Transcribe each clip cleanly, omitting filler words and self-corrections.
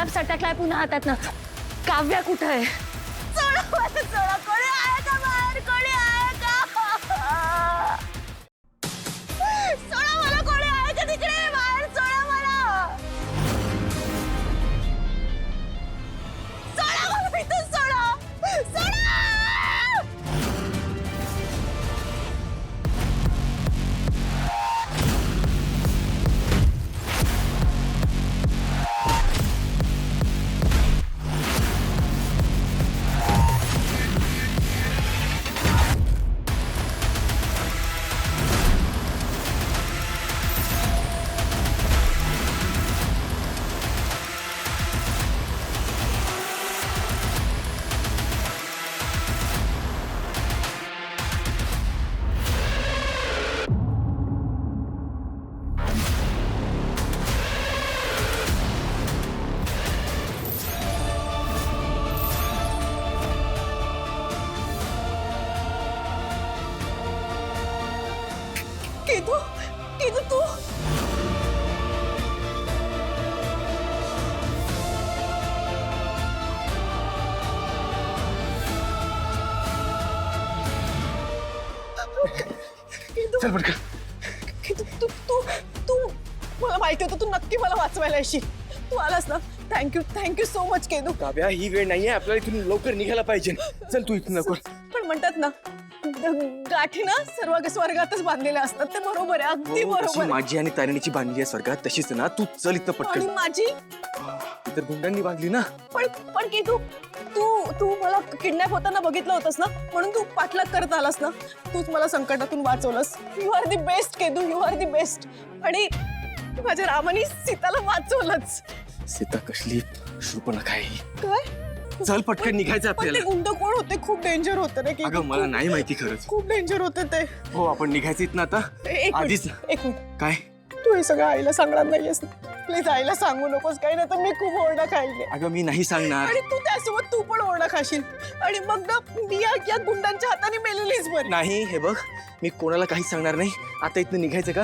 गुलाब सटकलाय पुन्हा हातात ना. काव्या कुठं आहे? सोडा कोणी आहे का बाहेर? कोणी आहे का? सोडा मला, कोणी आहे का तिकडे बाहेर? सोडा मला, सोडा मला इथून, सोडा सोडा. केतू, केतू तू चल पटकन. केतू, तू तू तू मला माहिती होतं तू नक्की मला वाचवायला येशील. तू आलास ना. Thank you so much Ketu. Kavya, ही वेळ नाहीये, आपल्याला इथून लवकर निघायला पाहिजे. चल तू इथून लवकर. पण म्हणतात ना, गाठी ना सर्व स्वर्गातच बांधलेल्या असतात. ते बरोबर आहे, अगदी बरोबर जशी आहे. माझी आणि तारिणीची बांधली आहे स्वर्गात, तशीच ना तू चल इथं आणि पटकन. माझी तर गुंडांनी बांधली ना. पण केतू, तू मला किडनॅप होताना बघितलं होतंस ना, म्हणून तू पाठलाग करत आलास ना. तूच मला संकटातून वाचवलंस. You are the best Ketu, you are the best. आणि माझ्या रामाने सीताला वाचवलंच. सीता कसली शूर्पणखा आहे ही. काय? चल पटकन निघायचं पण ते आपल्याला. गुंड कोण होते? खूप डेंजर होते रे केतू. अगं मला नाही माहिती खरंच. खूप डेंजर होते ते. हो, आपण निघायचं इथनं आता. एक आधीच. मिनिट. काय? तू हे सगळं आईला सांगणार नाहीयेस ना? प्लीज आईला सांगू नकोस, काही नाही तर मी खूप ओरडा खाईल. अगं मी नाही सांगणार. आणि तू त्यासोबत तू पण ओरडा खाशील. आणि मग ना मी या गुंडांच्या हाताने मेलेलीच बरी. नाही, हे बघ, मी कोणाला काहीच सांगणार नाही. आता इथनं निघायचं का?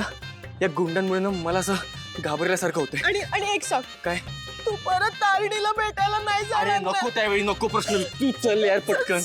या गुंडांमुळे ना मला असं घाबरल्यासारखं होतंय. आणि एक सांग, काय? तू परत तारिणीला भेटायला नाही अरे जाणार नको, ना? त्यावेळी नको प्रश्न. तू चल यार पटकन.